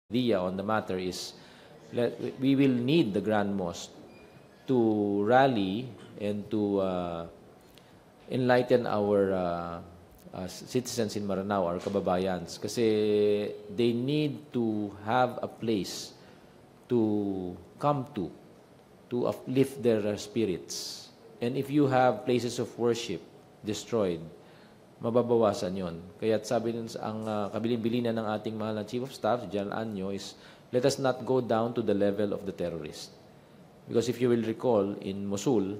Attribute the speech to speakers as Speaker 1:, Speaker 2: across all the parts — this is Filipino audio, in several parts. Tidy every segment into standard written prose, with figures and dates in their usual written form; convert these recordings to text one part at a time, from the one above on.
Speaker 1: idea on the matter is we will need the Grand Mosque to rally and to enlighten our citizens in Mindanao, our kababayans, kasi they need to have a place to come to uplift their spirits. And if you have places of worship destroyed, mababawasan yon. Kaya sabi nun ang kabilin-bilinan ng ating mahal na Chief of Staff, si General Anyo, is let us not go down to the level of the terrorists. Because if you will recall, in Mosul,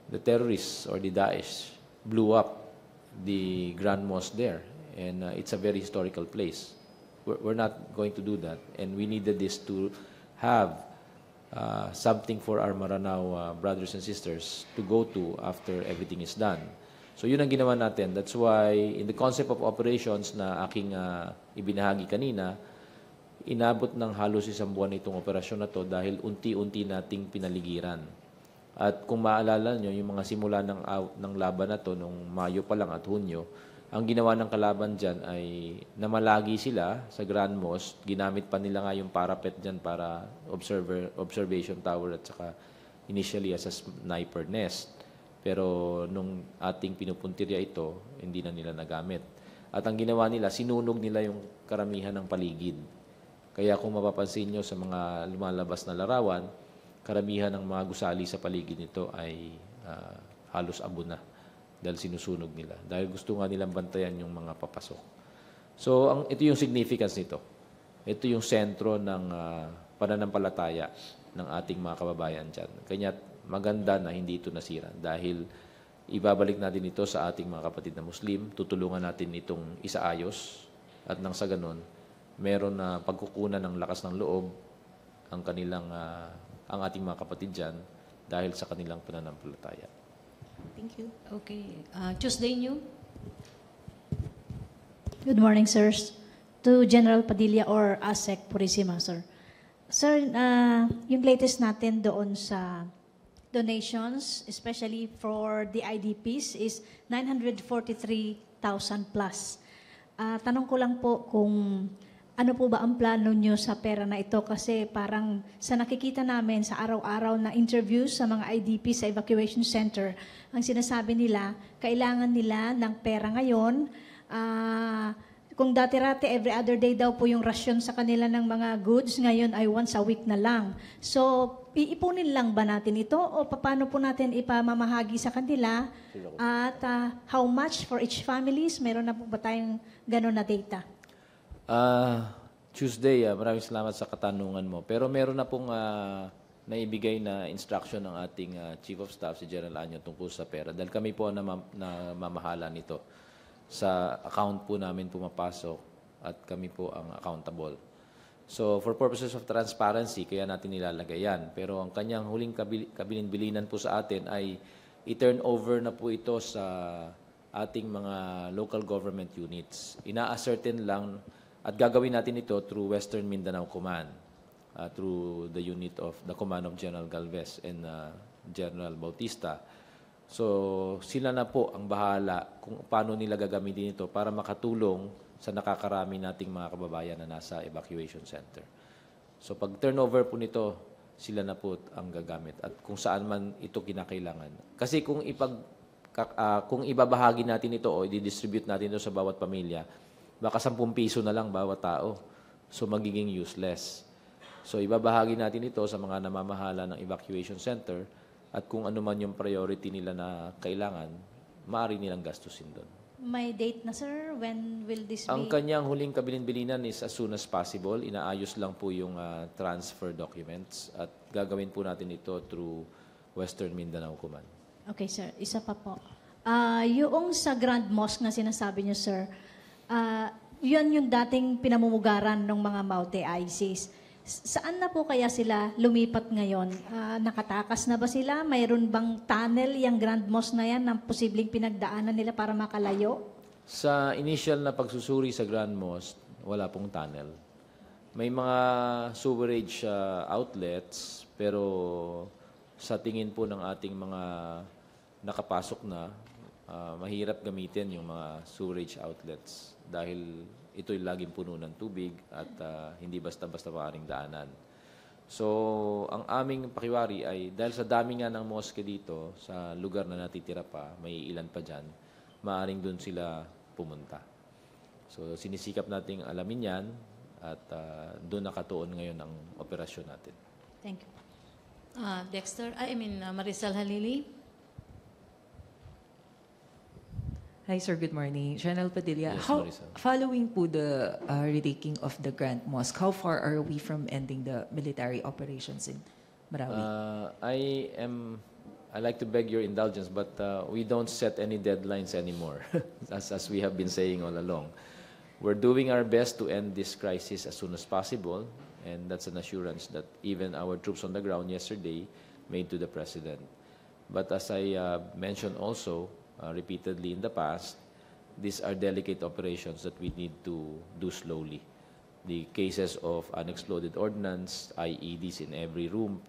Speaker 1: the terrorists or the Daesh blew up the Grand Mosque there. And it's a very historical place. We're not going to do that. And we needed this to have something for our Mindanao brothers and sisters to go to after everything is done. So yun ang ginawa natin. That's why in the concept of operations na aking ibinahagi kanina, inabot ng halos 1 buwan itong operasyon na to dahil unti-unti nating pinaligiran. At kung maalala nyo, yung mga simula ng laban na to nung Mayo pa lang at Hunyo, ang ginawa ng kalaban dyan ay namalagi sila sa Grand Mosque. Ginamit pa nila nga yung parapet dyan para observation tower at saka initially as a sniper nest. Pero nung ating pinupuntirya ito, hindi na nila nagamit. At ang ginawa nila, sinunog nila yung karamihan ng paligid. Kaya kung mapapansin nyo sa mga lumalabas na larawan, karamihan ng mga gusali sa paligid nito ay halos abo na dahil sinusunog nila. Dahil gusto nga nilang bantayan yung mga papasok. So, ito yung significance nito. Ito yung sentro ng pananampalataya ng ating mga kababayan dyan. Kanya maganda na hindi ito nasira dahil ibabalik natin ito sa ating mga kapatid na Muslim, tutulungan natin itong isaayos at nang sa ganon, meron na pagkukunan ng lakas ng loob ang ating mga kapatid dyan dahil sa kanilang pananampalataya.
Speaker 2: Thank you. Okay. Tuesday New.
Speaker 3: Good morning, sirs. To General Padilla or ASEC Purisima, sir. Sir, yung latest natin doon sa donations, especially for the IDPs, is 943,000 plus. Tanong ko lang po kung ano po ba ang plano nyo sa pera na ito? Kasi parang sa nakikita namin sa araw-araw na interviews sa mga IDP sa evacuation center, ang sinasabi nila, kailangan nila ng pera ngayon. Kung dati-rati, every other day daw po yung rasyon sa kanila ng mga goods, ngayon ay once a week na lang. So, iipunin lang ba natin ito o paano po natin ipamamahagi sa kanila? At how much for each families? Meron na po ba tayong gano'n na data?
Speaker 1: Tuesday, maraming salamat sa katanungan mo. Pero meron na pong naibigay na instruction ng ating Chief of Staff, si General Anyo, tungkol sa pera. Dahil kami po na mamahala nito. Sa account po namin pumapasok at kami po ang accountable. So, for purposes of transparency, kaya natin nilalagay yan. Pero ang kanyang huling kabilin-bilinan po sa atin ay i-turn over na po ito sa ating mga local government units. Ina-ascertain lang at gagawin natin ito through Western Mindanao Command, through the unit of the Command of General Galvez and General Bautista. So, sila na po ang bahala kung paano nila gagamitin ito para makatulong sa nakakarami nating mga kababayan na nasa evacuation center. So, pag turnover po nito, sila na po ang gagamit at kung saan man ito kinakailangan. Kasi kung ibabahagi natin ito o i-distribute natin ito sa bawat pamilya, baka 10 piso na lang bawat tao. So, magiging useless. So, ibabahagi natin ito sa mga namamahala ng evacuation center at kung ano man yung priority nila na kailangan, maaari nilang gastusin doon.
Speaker 3: May date na, sir? When will this be?
Speaker 1: Ang kanyang huling kabilin-bilinan is as soon as possible. Inaayos lang po yung transfer documents at gagawin po natin ito through Western Mindanao Command.
Speaker 3: Okay, sir. Isa pa po. Yung sa Grand Mosque na sinasabi niyo, sir, yun yung dating pinamumugaran ng mga Maute-ISIS. Saan na po kaya sila lumipat ngayon? Nakatakas na ba sila? Mayroon bang tunnel yung Grand Mosque na yan na posibleng pinagdaanan nila para makalayo?
Speaker 1: Sa initial na pagsusuri sa Grand Mosque, wala pong tunnel. May mga sewerage outlets, pero sa tingin po ng ating mga nakapasok na, mahirap gamitin yung mga sewerage outlets. dahil ito'y laging puno ng tubig at hindi basta-basta maaaring daanan. So, ang aming pakiwari ay dahil sa dami nga ng mosque dito, sa lugar na natitira pa, may ilan pa dyan, maaaring doon sila pumunta. So, sinisikap nating alamin yan at doon nakatuon ngayon ang operasyon natin.
Speaker 2: Thank you. Marisol Halili.
Speaker 4: Hi, sir. Good morning. General Padilla.
Speaker 1: Yes, Marisa.
Speaker 4: Following po the retaking of the Grand Mosque, how far are we from ending the military operations in Marawi?
Speaker 1: I like to beg your indulgence, but we don't set any deadlines anymore, as we have been saying all along. We're doing our best to end this crisis as soon as possible, and that's an assurance that even our troops on the ground yesterday made to the President. But as I mentioned also, repeatedly in the past, these are delicate operations that we need to do slowly. The cases of unexploded ordnance, IEDs in every room,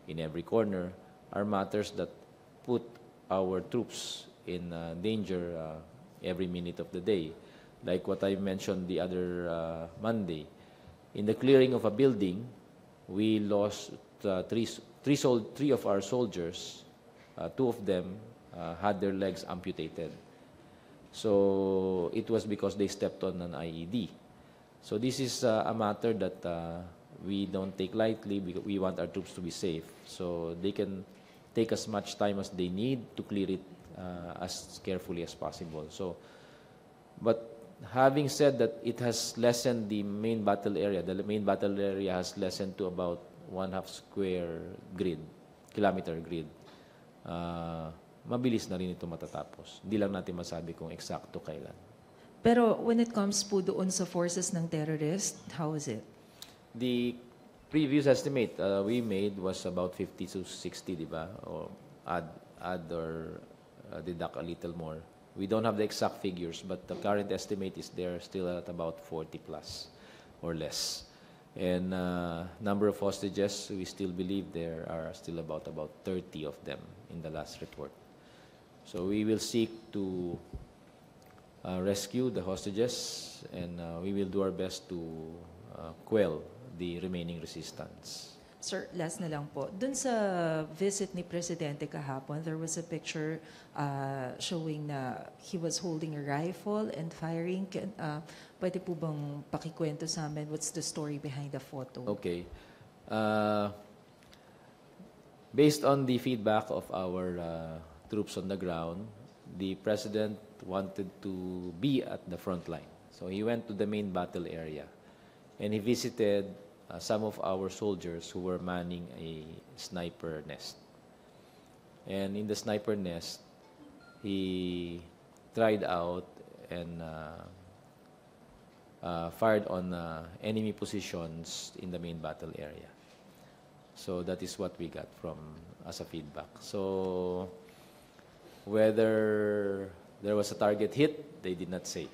Speaker 1: in every corner, are matters that put our troops in danger every minute of the day. Like what I mentioned the other Monday, in the clearing of a building, we lost three of our soldiers. Two of them had their legs amputated. So it was because they stepped on an IED. So this is a matter that we don't take lightly because we want our troops to be safe. So they can take as much time as they need to clear it as carefully as possible. So, but having said that, it has lessened the main battle area. The main battle area has lessened to about 1/2 square kilometer grid. Mabilis na rin ito matatapos. Hindi lang natin masabi kung eksakto kailan.
Speaker 4: Pero when it comes po doon sa forces ng terrorist, how is it?
Speaker 1: The previous estimate we made was about 50 to 60, di ba? Or add or deduct a little more. We don't have the exact figures, but the current estimate is they're still at about 40 plus or less. And number of hostages, we still believe there are still about 30 of them in the last report. So we will seek to rescue the hostages, and we will do our best to quell the remaining resistance.
Speaker 4: Sir, last na lang po. Doon sa visit ni Presidente kahapon, there was a picture showing na he was holding a rifle and firing. Pwede po bang pakikwento sa amin? What's the story behind the photo?
Speaker 1: Okay. Based on the feedback of our troops on the ground, the President wanted to be at the front line. So he went to the main battle area, and he visited some of our soldiers who were manning a sniper nest. And in the sniper nest, he tried out and fired on enemy positions in the main battle area. So that is what we got from as a feedback. So whether there was a target hit, they did not say.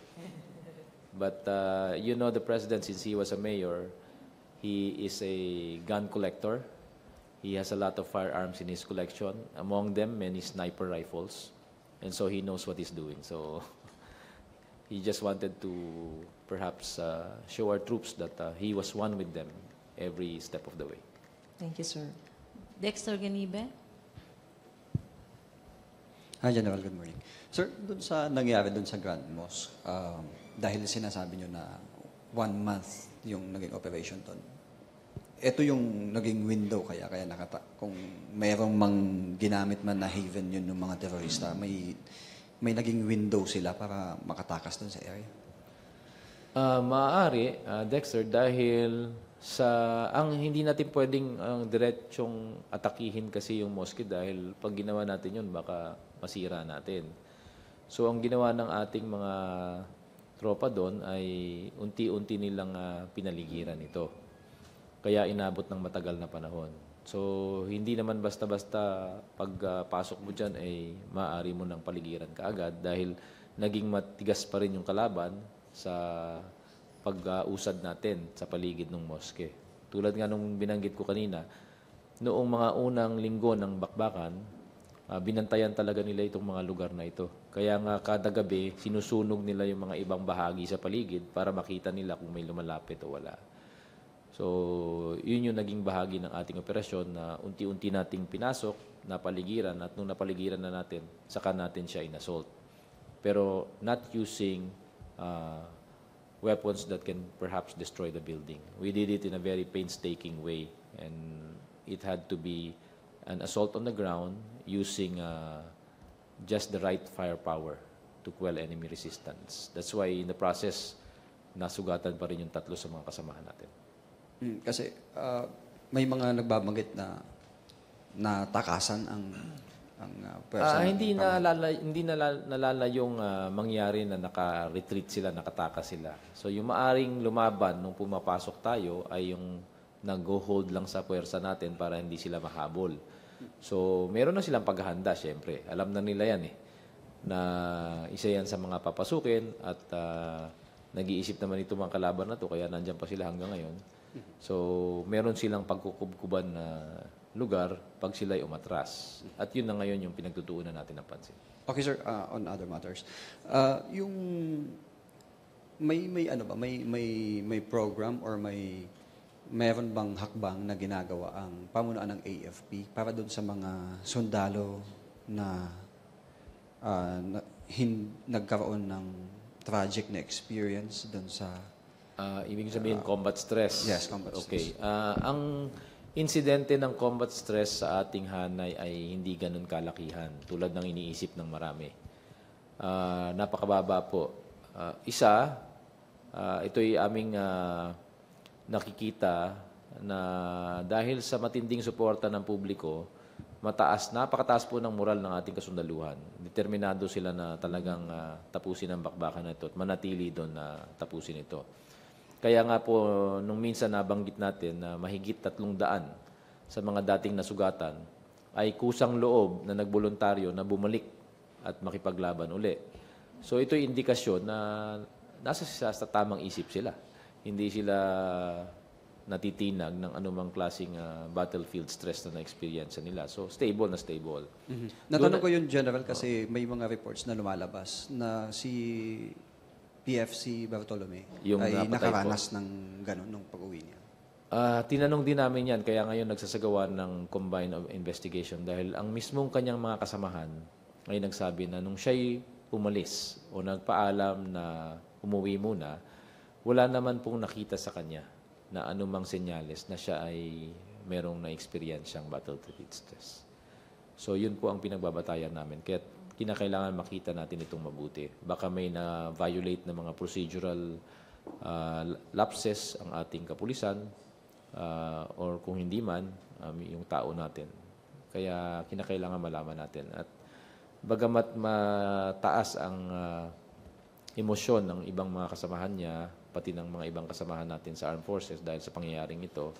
Speaker 1: But the President, since he was a mayor, he is a gun collector. He has a lot of firearms in his collection, among them many sniper rifles, and so he knows what he's doing. So he just wanted to perhaps show our troops that he was one with them every step of the way.
Speaker 4: Thank you, sir.
Speaker 2: Dexter Ganibe.
Speaker 5: Hi, General. Good morning. Sir, dun sa nangyari dun sa Grand Mosque, dahil sinasabi nyo na 1 month yung naging operation doon, ito yung naging window kaya kung mayroong ginamit man na haven yun ng mga terorista, may naging window sila para makatakas doon sa area?
Speaker 1: Maaari, Dexter, dahil ang hindi natin pwedeng diretsong atakihin kasi yung mosque dahil pag ginawa natin yun, baka masira natin. So ang ginawa ng ating mga tropa doon ay unti-unti nilang pinaligiran ito. Kaya inabot ng matagal na panahon. So hindi naman basta-basta pagpasok mo dyan ay maaari mo ng paligiran kaagad dahil naging matigas pa rin yung kalaban sa pag-usad natin sa paligid ng mosque. Tulad nga nung binanggit ko kanina, noong mga unang linggo ng bakbakan, binantayan talaga nila itong mga lugar na ito. Kaya nga kada gabi, sinusunog nila yung mga ibang bahagi sa paligid para makita nila kung may lumalapit o wala. So, yun yung naging bahagi ng ating operasyon na unti-unti nating pinasok, napaligiran, at nung napaligiran na natin, saka natin siya in-assault. Pero not using weapons that can perhaps destroy the building. We did it in a very painstaking way, and it had to be an assault on the ground using just the right firepower to quell enemy resistance. That's why in the process, nasugatan pa rin yung 3 sa mga kasamahan natin.
Speaker 5: Kasi may mga nagbabanggit na natakasan ang person.
Speaker 1: Hindi nalala yung mangyari na naka-retreat sila, nakatakas sila. So yung maaring lumaban nung pumapasok tayo ay yung nag-hold lang sa puwersa natin para hindi sila mahabol. So meron na silang paghahanda, syempre. Alam na nila yan na isa yan sa mga papasukin at nag-iisip naman ito mga kalaban na to kaya nandyan pa sila hanggang ngayon. So meron silang pagkukubkuban na lugar pag sila'y umatras. At yun na ngayon yung pinagtutuunan natin ng pansin.
Speaker 5: Okay, sir. On other matters, yung may program or mayroon bang hakbang na ginagawa ang pamunuan ng AFP para doon sa mga sundalo na nagkaroon ng tragic na experience doon sa
Speaker 1: Ibig sabihin combat stress.
Speaker 5: Yes, combat stress.
Speaker 1: Okay. Ang insidente ng combat stress sa ating hanay ay hindi ganun kalakihan tulad ng iniisip ng marami. Napakababa po. Ito'y aming nakikita na dahil sa matinding suporta ng publiko, napakataas po ng moral ng ating kasundaluhan. Determinado sila na talagang tapusin ang bakbakan na ito at manatili doon na tapusin ito. Kaya nga po, nung minsan nabanggit natin na mahigit 300 sa mga dating nasugatan ay kusang loob na nagboluntaryo na bumalik at makipaglaban uli. So ito'y indikasyon na nasa sa tamang isip sila. Hindi sila natitinag ng anumang klaseng battlefield stress na na-experience nila. So stable na stable.
Speaker 5: Natanong ko yun, General, kasi may mga reports na lumalabas na si PFC Bartolome
Speaker 1: Yung
Speaker 5: ay
Speaker 1: napatay
Speaker 5: nakaranas ng gano'n nung pag-uwi niya.
Speaker 1: Tinanong din namin yan, kaya ngayon nagsasagawa ng combined investigation dahil ang mismong kanyang mga kasamahan ay nagsabi na nung siya'y umalis o nagpaalam na umuwi muna, wala naman pong nakita sa kanya na anumang senyales na siya ay merong na-experience siyang battlefield stress. So yun po ang pinagbabatayan namin. Kaya kinakailangan makita natin itong mabuti. Baka may na-violate na mga procedural lapses ang ating kapulisan or kung hindi man, yung tao natin. Kaya kinakailangan malaman natin. At bagamat mataas ang emosyon ng ibang mga kasamahan niya, pati ng mga ibang kasamahan natin sa Armed Forces dahil sa pangyayaring ito,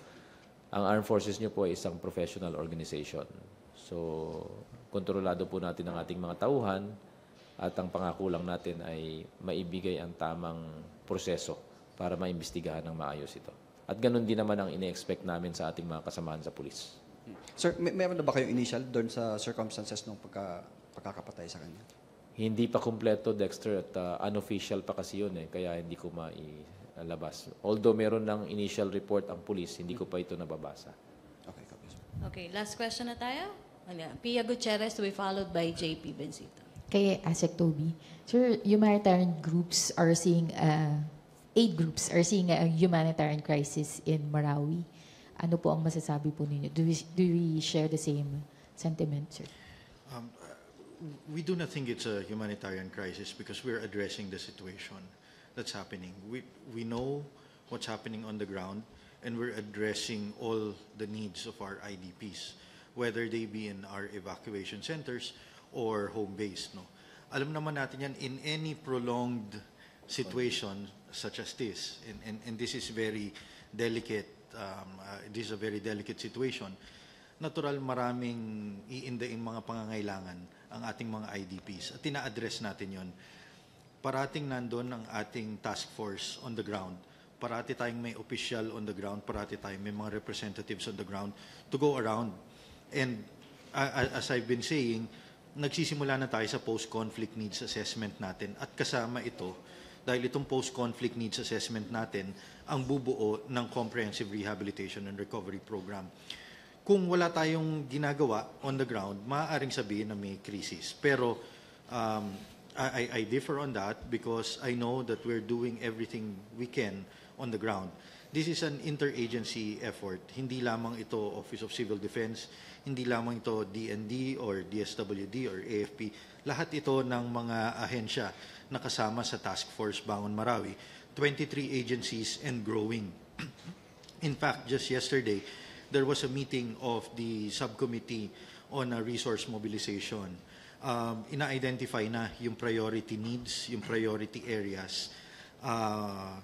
Speaker 1: ang Armed Forces niyo po ay isang professional organization. So, kontrolado po natin ang ating mga tauhan at ang pangako lang natin ay maibigay ang tamang proseso para maimbestigahan ng maayos ito. At ganun din naman ang ine-expect namin sa ating mga kasamahan sa pulis.
Speaker 5: Sir, meron na ba kayong initial doon sa circumstances ng pagkakapatay sa kanya?
Speaker 1: Hindi pa kumpleto, Dexter, at unofficial pa kasi yun kaya hindi ko mailabas. Although meron ng initial report ang pulis, hindi ko pa ito nababasa.
Speaker 5: Okay, copy, sir.
Speaker 2: Okay, last question na tayo. Pia Gutierrez to be followed by JP Benzita.
Speaker 6: Kay Asek Toby, sir, humanitarian groups are seeing, aid groups are seeing a humanitarian crisis in Marawi. Ano po ang masasabi po ninyo? Do we share the same sentiment, sir?
Speaker 7: We do not think it's a humanitarian crisis because we're addressing the situation that's happening. We know what's happening on the ground and we're addressing all the needs of our IDPs, whether they be in our evacuation centers or home-based. No? Alam naman natin yan, in any prolonged situation such as this, and this is very delicate, this is a very delicate situation, natural maraming iindaing mga pangangailangan ang ating mga IDPs. At tina-address natin yon. Parating nandun ang ating task force on the ground. Parati tayong may official on the ground. Parati tayong may mga representatives on the ground to go around and as I've been saying, nagsisimula na tayo sa post-conflict needs assessment natin. At kasama ito, dahil itong post-conflict needs assessment natin, ang bubuo ng comprehensive rehabilitation and recovery program. Kung wala tayong ginagawa on the ground, maaaring sabihin na may crisis. Pero I differ on that because I know that we're doing everything we can on the ground. This is an interagency effort. Hindi lamang ito Office of Civil Defense, hindi lamang ito DND or DSWD or AFP. Lahat ito ng mga ahensya na kasama sa Task Force Bangon Marawi. 23 agencies and growing. In fact, just yesterday, there was a meeting of the subcommittee on resource mobilization. Ina-identify na yung priority needs, yung priority areas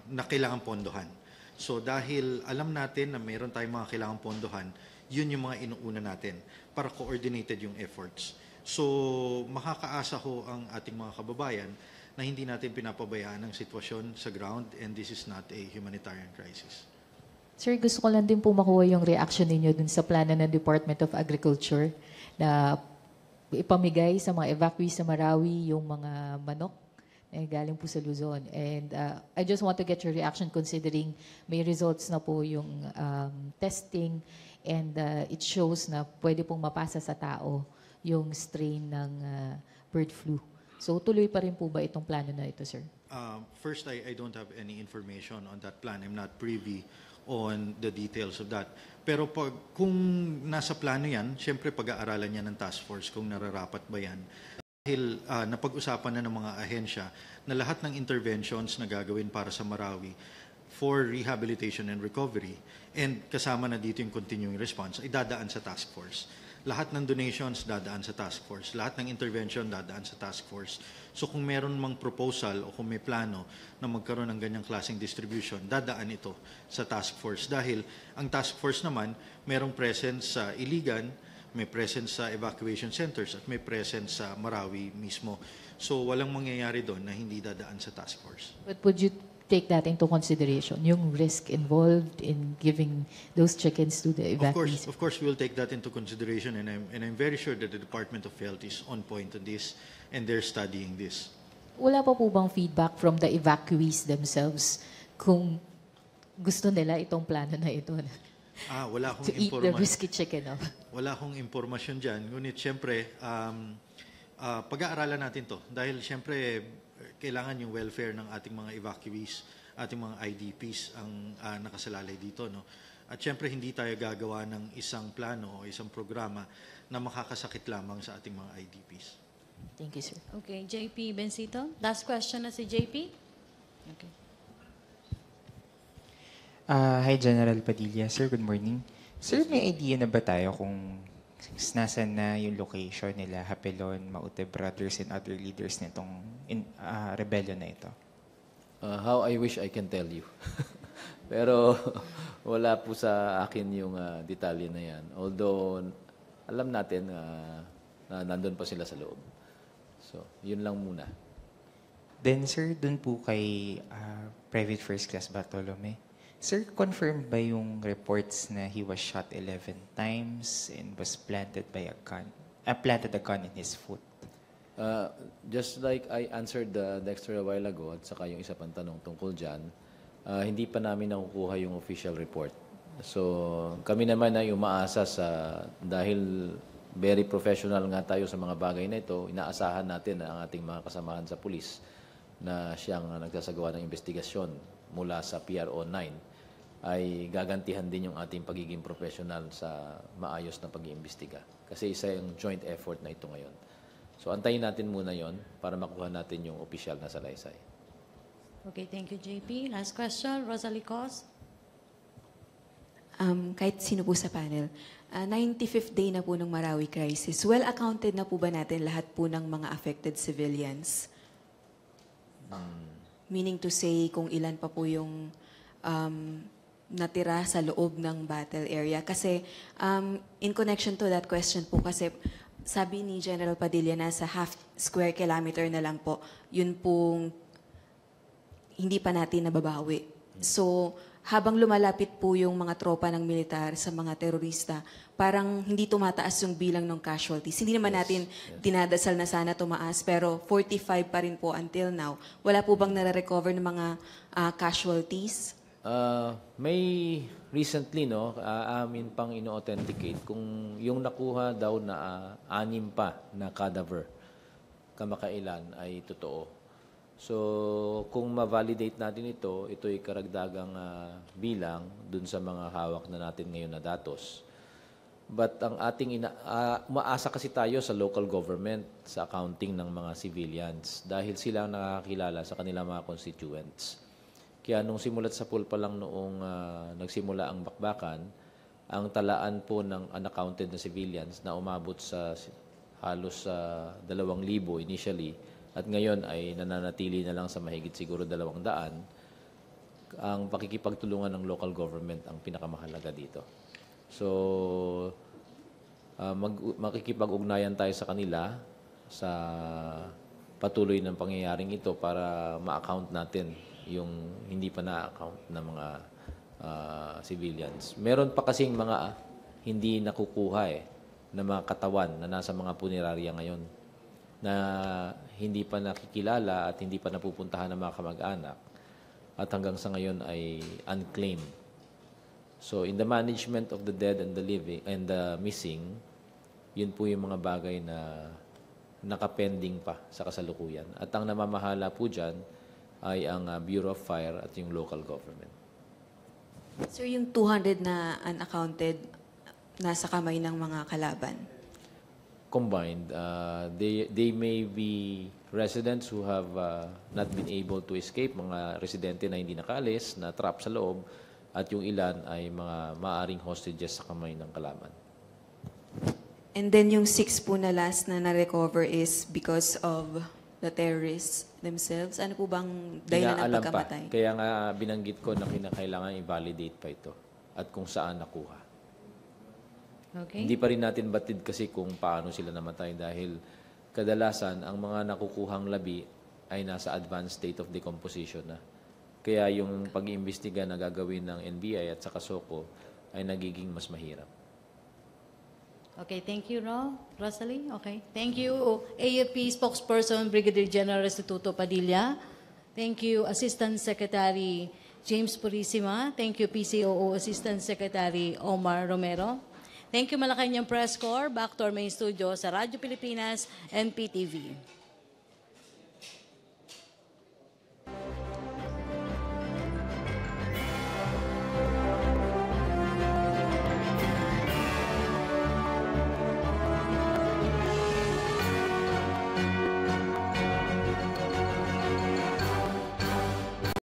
Speaker 7: na kailangan pondohan. So dahil alam natin na mayroon tayong mga kailangan pondohan, yun yung mga inuuna natin para coordinated yung efforts. So makakaasa ho ang ating mga kababayan na hindi natin pinapabayaan ang sitwasyon sa ground and this is not a humanitarian crisis.
Speaker 6: Sir, gusto ko lang din po makuha yung reaction ninyo dun sa plano ng Department of Agriculture na ipamigay sa mga evacuees sa Marawi yung mga manok na galing po sa Luzon. And I just want to get your reaction considering may results na po yung testing and it shows na pwede pong mapasa sa tao yung strain ng bird flu. So tuloy pa rin po ba itong plano na ito, sir?
Speaker 7: First, I don't have any information on that plan. I'm not privy on the details of that. Pero kung nasa plano yan, syempre pag-aaralan yan ng task force kung nararapat ba yan. Dahil napag-usapan na ng mga ahensya na lahat ng interventions na gagawin para sa Marawi for rehabilitation and recovery and kasama na dito yung continuing response ay dadaan sa task force. Lahat ng donations dadaan sa task force. Lahat ng intervention dadaan sa task force. So kung meron mang proposal o kung may plano na magkaroon ng ganyang klaseng distribution, dadaan ito sa task force. Dahil ang task force naman, merong presence sa Iligan, may presence sa evacuation centers at may presence sa Marawi mismo. So walang mangyayari doon na hindi dadaan sa task force.
Speaker 6: But would you take that into consideration, yung risk involved in giving those chickens to the evacuees?
Speaker 7: Of course, we'll take that into consideration, and I'm very sure that the Department of Health is on point on this, and they're studying this.
Speaker 6: Wala pa po bang feedback from the evacuees themselves kung gusto nila itong plano na ito?
Speaker 7: Wala akong
Speaker 6: To eat the risky chicken. No?
Speaker 7: Wala akong impormasyon dyan. Ngunit siyempre, pag-aaralan natin to. Dahil siyempre, kailangan yung welfare ng ating mga evacuees, ating mga IDPs ang nakasalalay dito. No? At siyempre, hindi tayo gagawa ng isang plano o isang programa na makakasakit lamang sa ating mga IDPs.
Speaker 6: Thank you, sir.
Speaker 2: Okay, JP Bencito. Last question na si JP. Okay.
Speaker 8: Hi, General Padilla. Sir, good morning. Sir, may idea na ba tayo kung nasan na yung location nila, Hapelon, Maute Brothers, and other leaders nitong rebellion na ito?
Speaker 1: How I wish I can tell you. Pero wala po sa akin yung detalye na yan. Although, alam natin na nandun pa sila sa loob. So, yun lang muna.
Speaker 8: Then, sir, dun po kay Private First Class Bartolome. Sir, confirmed ba yung reports na he was shot 11 times and was planted a gun in his foot?
Speaker 1: Just like I answered Dexter a while ago at saka yung isa pang tanong tungkol dyan, hindi pa namin nakukuha yung official report. So, kami naman ay umaasa dahil very professional nga tayo sa mga bagay na ito, inaasahan natin ang ating mga kasamahan sa pulis na siyang nagsasagawa ng investigasyon mula sa PRO 9 ay gagantihan din yung ating pagiging professional sa maayos na pag-iimbestiga. Kasi isa yung joint effort na ito ngayon. So, antayin natin muna yon para makuha natin yung official na salaysay.
Speaker 2: Okay, thank you, JP. Last question, Rosalie Cos.
Speaker 9: Kahit sino po sa panel, 95th day na po ng Marawi crisis. Well accounted na po ba natin lahat po ng mga affected civilians? Meaning to say, kung ilan pa po yung natira sa loob ng battle area. Kasi in connection to that question po, kasi sabi ni General Padilla na sa half square kilometer na lang po, yun pong hindi pa natin nababawi. So, habang lumalapit po yung mga tropa ng militar sa mga terorista, parang hindi tumataas yung bilang ng casualties. Hindi naman natin dinadasal na sana tumaas, pero 45 pa rin po until now. Wala po bang nare-recover ng mga casualties?
Speaker 1: May recently, no, amin pang ino-authenticate kung yung nakuha daw na 6 pa na cadaver kamakailan ay totoo. So, kung ma-validate natin ito, ito'y karagdagang bilang dun sa mga hawak na natin ngayon na datos. But ang ating umaasa kasi tayo sa local government sa accounting ng mga civilians dahil sila ang nakakilala sa kanilang mga constituents. Kaya nung simulat sa pool pa lang noong nagsimula ang bakbakan, ang talaan po ng unaccounted na civilians na umabot sa halos 2,000 initially at ngayon ay nananatili na lang sa mahigit siguro 200, ang pakikipagtulungan ng local government ang pinakamahalaga dito. So, makikipag-ugnayan tayo sa kanila sa patuloy ng pangyayaring ito para ma-account natin yung hindi pa na-account na mga civilians. Meron pa kasing mga hindi nakukuha na mga katawan na nasa mga punerarya ngayon na hindi pa nakikilala at hindi pa napupuntahan ng mga kamag-anak at hanggang sa ngayon ay unclaimed. So in the management of the dead and the living and the missing, yun po yung mga bagay na nakapending pa sa kasalukuyan. At ang namamahala po dyan ay ang Bureau of Fire at yung local government.
Speaker 9: Sir, yung 200 na unaccounted nasa kamay ng mga kalaban?
Speaker 1: Combined, they may be residents who have not been able to escape, mga residente na hindi nakaalis, na trap sa loob, at yung ilan ay mga maaring hostages sa kamay ng kalaban.
Speaker 9: And then yung 6 po na last na na-recover is because of the terrorists themselves? Ano po bang dahilan ng pagkamatay?
Speaker 1: Kaya nga binanggit ko na kinakailangan i-validate pa ito at kung saan nakuha.
Speaker 2: Okay.
Speaker 1: Hindi pa rin natin batid kasi kung paano sila namatay dahil kadalasan ang mga nakukuhang labi ay nasa advanced state of decomposition na. Kaya yung pag-iimbestiga na gagawin ng NBI at saka SOCO ay nagiging mas mahirap.
Speaker 2: Okay, thank you, Rosalie. Okay, thank you, AFP Spokesperson Brigadier General Restituto Padilla. Thank you, Assistant Secretary James Purisima. Thank you, PCOO Assistant Secretary Omar Romero. Thank you, Malacañang Press Corps. Back to our main studio sa Radyo Pilipinas and PTV.